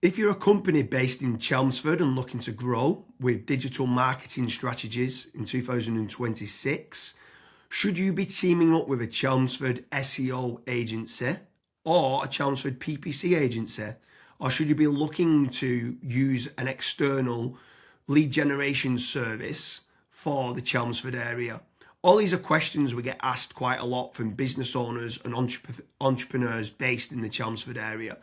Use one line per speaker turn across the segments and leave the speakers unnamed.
If you're a company based in Chelmsford and looking to grow with digital marketing strategies in 2026, should you be teaming up with a Chelmsford SEO agency or a Chelmsford PPC agency? Or should you be looking to use an external lead generation service for the Chelmsford area? All these are questions we get asked quite a lot from business owners and entrepreneurs based in the Chelmsford area.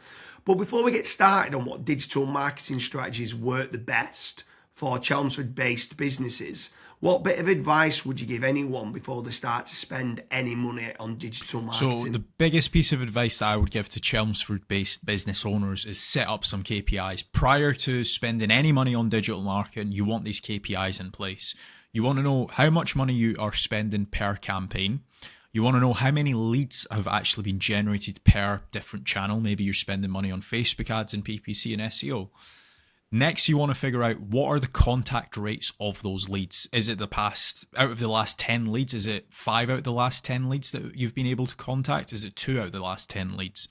But before we get started on what digital marketing strategies work the best for Chelmsford-based businesses, what bit of advice would you give anyone before they start to spend any money on digital marketing?
So the biggest piece of advice that I would give to Chelmsford-based business owners is set up some KPIs. Prior to spending any money on digital marketing, you want these KPIs in place. You want to know how much money you are spending per campaign. You want to know how many leads have actually been generated per different channel. Maybe you're spending money on Facebook ads and PPC and SEO. Next, you want to figure out what are the contact rates of those leads. Is it out of the last 10 leads? Is it 5 out of the last 10 leads that you've been able to contact? Is it 2 out of the last 10 leads?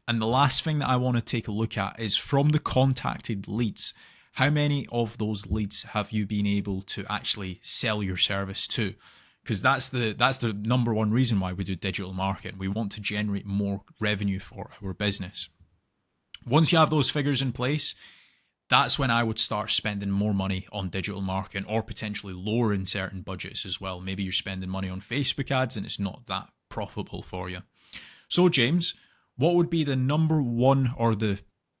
And the last thing that I want to take a look at is from the contacted leads, how many of those leads have you been able to actually sell your service to? Because that's the number one reason why we do digital marketing. We want to generate more revenue for our business. Once you have those figures in place, that's when I would start spending more money on digital marketing or potentially lowering certain budgets as well. Maybe you're spending money on Facebook ads and it's not that profitable for you. So James, what would be the number one or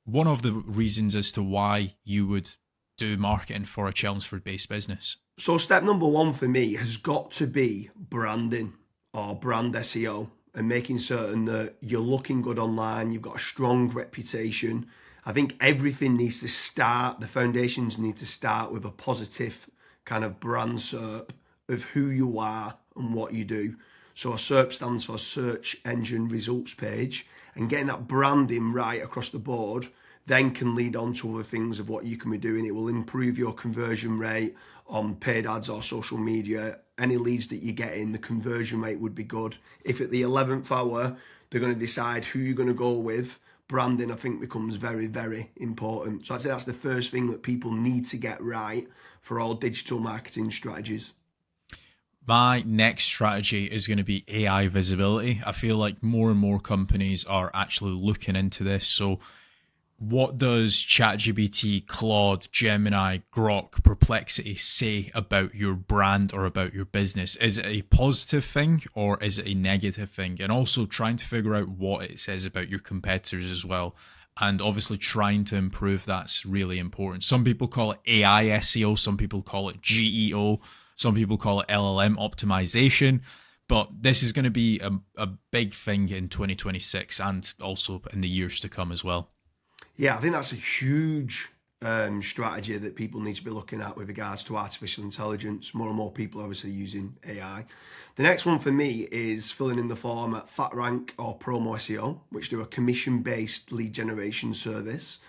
one of the reasons as to why you would do marketing for a Chelmsford-based business?
So step number one for me has got to be branding or brand SEO and making certain that you're looking good online, you've got a strong reputation. I think everything needs to start, the foundations need to start with a positive kind of brand SERP of who you are and what you do. So a SERP stands for Search Engine Results Page, and getting that branding right across the board then can lead on to other things of what you can be doing. It will improve your conversion rate on paid ads or social media. Any leads that you get in, the conversion rate would be good. If at the 11th hour, they're going to decide who you're going to go with, branding, I think, becomes very, very important. So I'd say that's the first thing that people need to get right for all digital marketing strategies.
My next strategy is going to be AI visibility. I feel like more and more companies are actually looking into this. So what does ChatGPT, Claude, Gemini, Grok, Perplexity say about your brand or about your business? Is it a positive thing or is it a negative thing? And also trying to figure out what it says about your competitors as well. And obviously trying to improve that's really important. Some people call it AI SEO, some people call it GEO, some people call it LLM optimization. But this is going to be a big thing in 2026 and also in the years to come as well.
Yeah, I think that's a huge strategy that people need to be looking at with regards to artificial intelligence. More and more people are obviously using AI. The next one for me is filling in the form at FatRank or Promo SEO, which do a commission-based lead generation service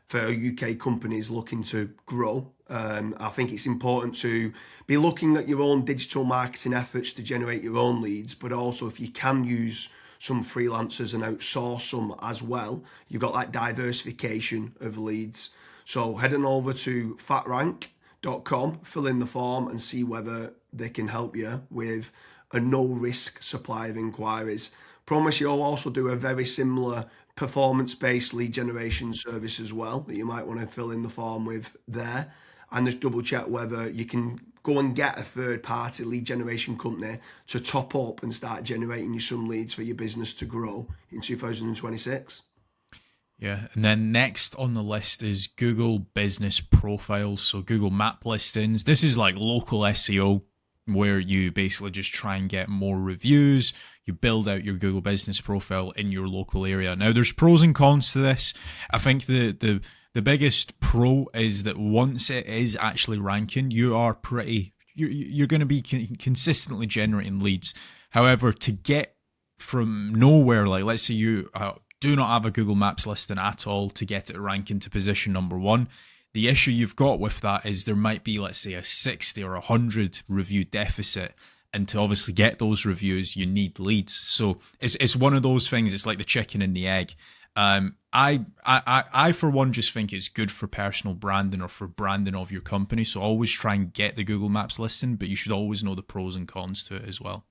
for UK companies looking to grow. I think it's important to be looking at your own digital marketing efforts to generate your own leads, but also if you can use some freelancers and outsource some as well, you've got that diversification of leads. So head on over to fatrank.com, fill in the form and see whether they can help you with a no-risk supply of inquiries. Promise you'll also do a very similar performance-based lead generation service as well that you might want to fill in the form with there, and just double check whether you can go and get a third-party lead generation company to top up and start generating you some leads for your business to grow in 2026.
Yeah, and then next on the list is Google Business Profiles, so Google Map listings. This is like local SEO where you basically just try and get more reviews. You build out your Google Business Profile in your local area. Now, there's pros and cons to this. I think the biggest pro is that once it is actually ranking, you're going to be consistently generating leads. However, to get from nowhere, like let's say you do not have a Google Maps listing at all, to get it ranking to position number 1, the issue you've got with that is there might be, let's say, a 60 or 100 review deficit. And to obviously get those reviews, you need leads. So it's one of those things, it's like the chicken and the egg. I for one just think it's good for personal branding or for branding of your company. So always try and get the Google Maps listing, but you should always know the pros and cons to it as well.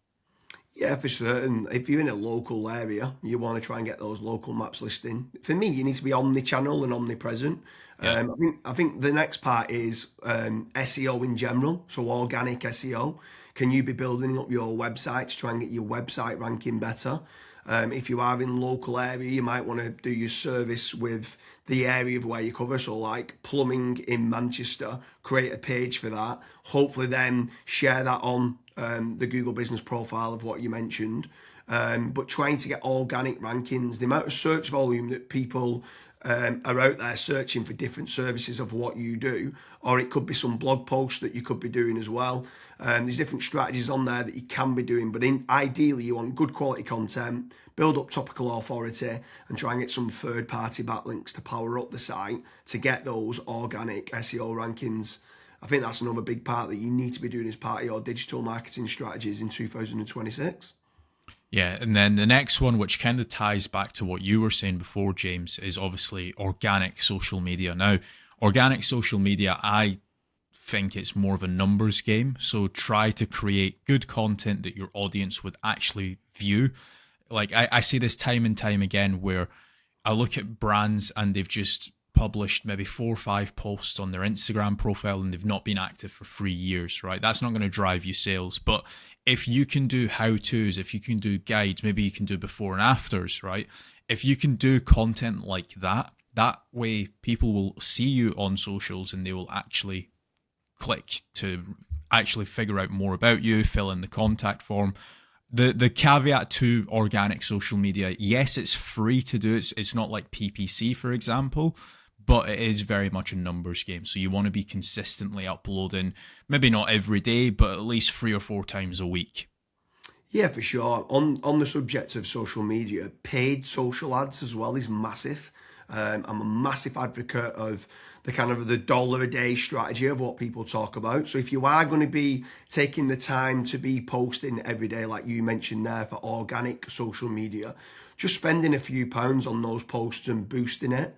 Yeah, for certain. If you're in a local area, you want to try and get those local maps listing. For me, you need to be omni-channel and omnipresent.
Yeah.
I think the next part is SEO in general, so organic SEO. Can you be building up your website to try and get your website ranking better? If you are in local area, you might want to do your service with the area of where you cover. So like plumbing in Manchester, create a page for that. Hopefully then share that on the Google business profile of what you mentioned. But trying to get organic rankings, the amount of search volume that people are out there searching for different services of what you do, or it could be some blog posts that you could be doing as well. There's different strategies on there that you can be doing, but ideally you want good quality content, build up topical authority, and try and get some third-party backlinks to power up the site to get those organic SEO rankings. I think that's another big part that you need to be doing as part of your digital marketing strategies in 2026.
Yeah, and then the next one, which kind of ties back to what you were saying before, James, is obviously organic social media. Now, organic social media, I think it's more of a numbers game. So try to create good content that your audience would actually view. Like I see this time and time again where I look at brands and they've just published maybe 4 or 5 posts on their Instagram profile and they've not been active for 3 years, right? That's not going to drive you sales. But if you can do how-tos, if you can do guides, maybe you can do before and afters, right? If you can do content like that, that way people will see you on socials and they will actually click to actually figure out more about you, fill in the contact form. The caveat to organic social media, yes, it's free to do. It's not like PPC, for example, but it is very much a numbers game. So you want to be consistently uploading, maybe not every day, but at least 3 or 4 times a week.
Yeah, for sure. On the subject of social media, paid social ads as well is massive. I'm a massive advocate of the kind of the dollar a day strategy of what people talk about. So if you are going to be taking the time to be posting every day, like you mentioned there, for organic social media, just spending a few pounds on those posts and boosting it.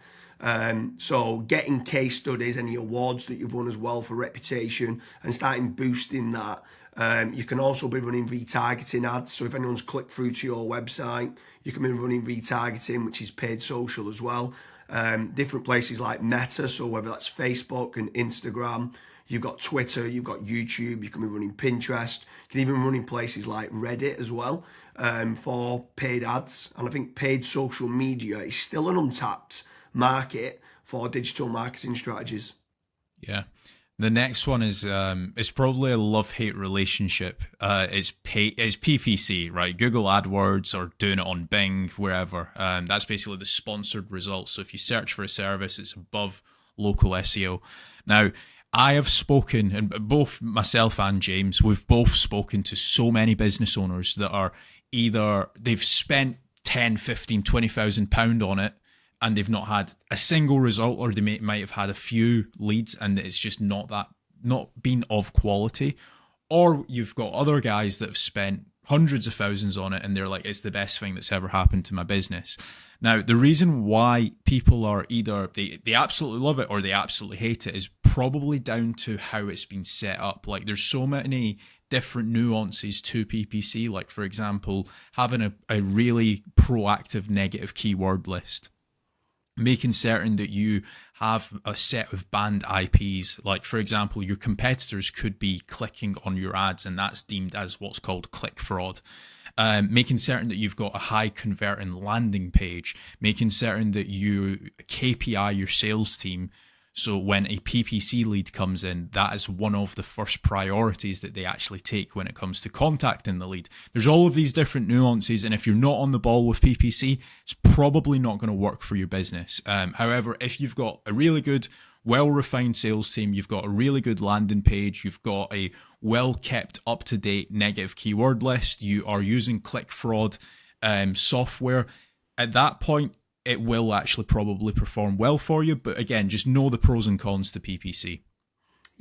So getting case studies, any awards that you've won as well for reputation, and starting boosting that. You can also be running retargeting ads. So if anyone's clicked through to your website, you can be running retargeting, which is paid social as well. Different places like Meta, so whether that's Facebook and Instagram, you've got Twitter, you've got YouTube, you can be running Pinterest, you can even run in places like Reddit as well for paid ads. And I think paid social media is still an untapped market for digital marketing strategies.
Yeah. The next one is it's probably a love-hate relationship. It's PPC, right? Google AdWords or doing it on Bing, wherever. That's basically the sponsored results. So if you search for a service, it's above local SEO. Now, I have spoken, and both myself and James, we've both spoken to so many business owners that are either they've spent 10, 15, 20,000 pound on it, and they've not had a single result, or they might have had a few leads and it's just not been of quality. Or you've got other guys that have spent hundreds of thousands on it and they're like, it's the best thing that's ever happened to my business. Now, the reason why people are either they absolutely love it or they absolutely hate it is probably down to how it's been set up. Like there's so many different nuances to PPC, like for example, having a really proactive negative keyword list, making certain that you have a set of banned IPs. Like, for example, your competitors could be clicking on your ads, and that's deemed as what's called click fraud. Making certain that you've got a high converting landing page, making certain that you KPI your sales team. So when a PPC lead comes in, that is one of the first priorities that they actually take when it comes to contacting the lead. There's all of these different nuances, and if you're not on the ball with PPC, it's probably not going to work for your business. However, if you've got a really good, well-refined sales team, you've got a really good landing page, you've got a well-kept, up-to-date negative keyword list, you are using click fraud software, at that point, it will actually probably perform well for you. But again, just know the pros and cons to PPC.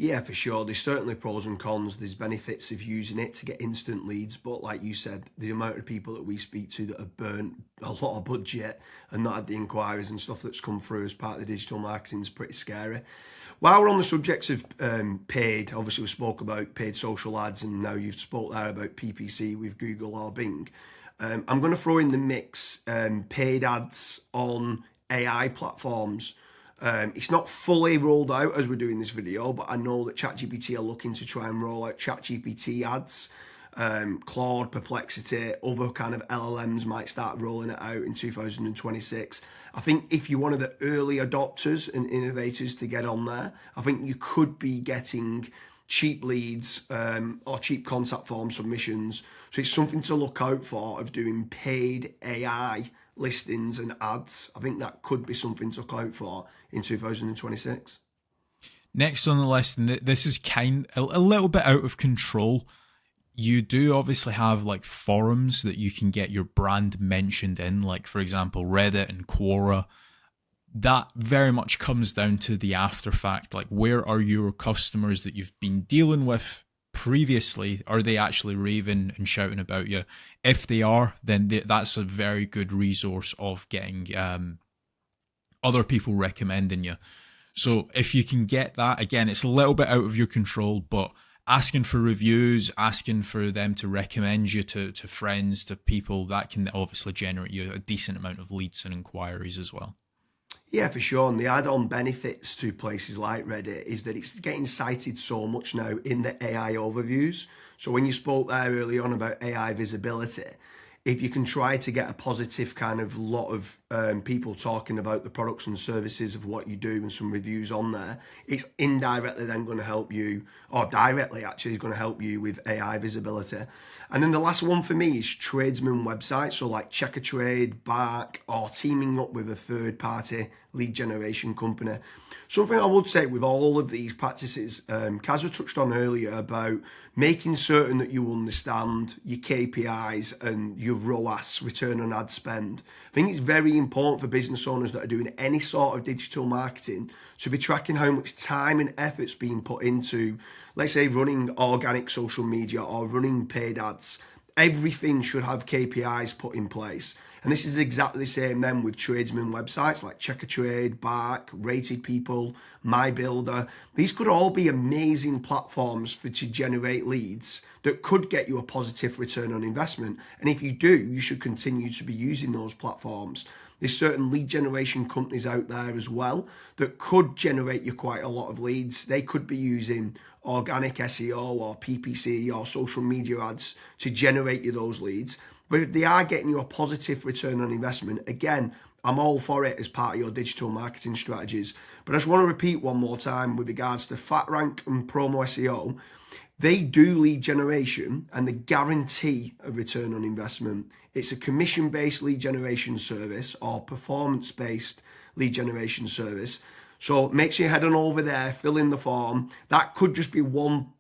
Yeah, for sure. There's certainly pros and cons. There's benefits of using it to get instant leads, but like you said, the amount of people that we speak to that have burnt a lot of budget and not had the inquiries and stuff that's come through as part of the digital marketing is pretty scary. While we're on the subject of paid, obviously we spoke about paid social ads, and now you've spoke there about PPC with Google or Bing. I'm going to throw in the mix paid ads on AI platforms. It's not fully rolled out as we're doing this video, but I know that ChatGPT are looking to try and roll out ChatGPT ads. Claude, Perplexity, other kind of LLMs might start rolling it out in 2026. I think if you're one of the early adopters and innovators to get on there, I think you could be getting cheap leads or cheap contact form submissions. So it's something to look out for of doing paid AI listings and ads. I think that could be something to look out for in 2026.
Next on the list, and this is a little bit out of control. You do obviously have like forums that you can get your brand mentioned in, like for example Reddit and Quora. That very much comes down to the after fact, like where are your customers that you've been dealing with previously? Are they actually raving and shouting about you? If they are, then that's a very good resource of getting other people recommending you. So if you can get that, again, it's a little bit out of your control, but asking for reviews, asking for them to recommend you to friends, to people, that can obviously generate you a decent amount of leads and inquiries as well.
Yeah, for sure. And the add-on benefits to places like Reddit is that it's getting cited so much now in the AI overviews. So when you spoke there early on about AI visibility, if you can try to get a positive kind of lot of people talking about the products and services of what you do and some reviews on there, it's indirectly then going to help you, or directly actually is going to help you with AI visibility. And then the last one for me is tradesman websites, so like Check a Trade, Bark, or teaming up with a third party lead generation company. Something I would say with all of these practices, Kazza touched on earlier about making certain that you understand your KPIs and your ROAS, return on ad spend. I think it's very important for business owners that are doing any sort of digital marketing to be tracking how much time and effort's being put into, let's say, running organic social media or running paid ads. Everything should have KPIs put in place. And this is exactly the same then with tradesman websites like Check a Trade, Bark, Rated People, My Builder. These could all be amazing platforms to generate leads that could get you a positive return on investment. And if you do, you should continue to be using those platforms. There's certain lead generation companies out there as well that could generate you quite a lot of leads. They could be using organic SEO or PPC or social media ads to generate you those leads. But if they are getting you a positive return on investment, again, I'm all for it as part of your digital marketing strategies. But I just want to repeat one more time with regards to FatRank and Promo SEO. They do lead generation and they guarantee a return on investment. It's a commission-based lead generation service or performance-based lead generation service. So make sure you head on over there, fill in the form. That could just be one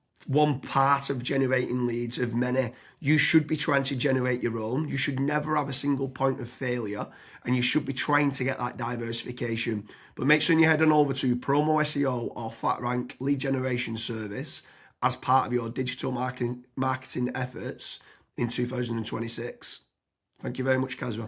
part of generating leads of many. You should be trying to generate your own. You should never have a single point of failure, and you should be trying to get that diversification. But make sure you head on over to Promo SEO or FatRank lead generation service as part of your digital marketing efforts in 2026. Thank you very much, Kazra.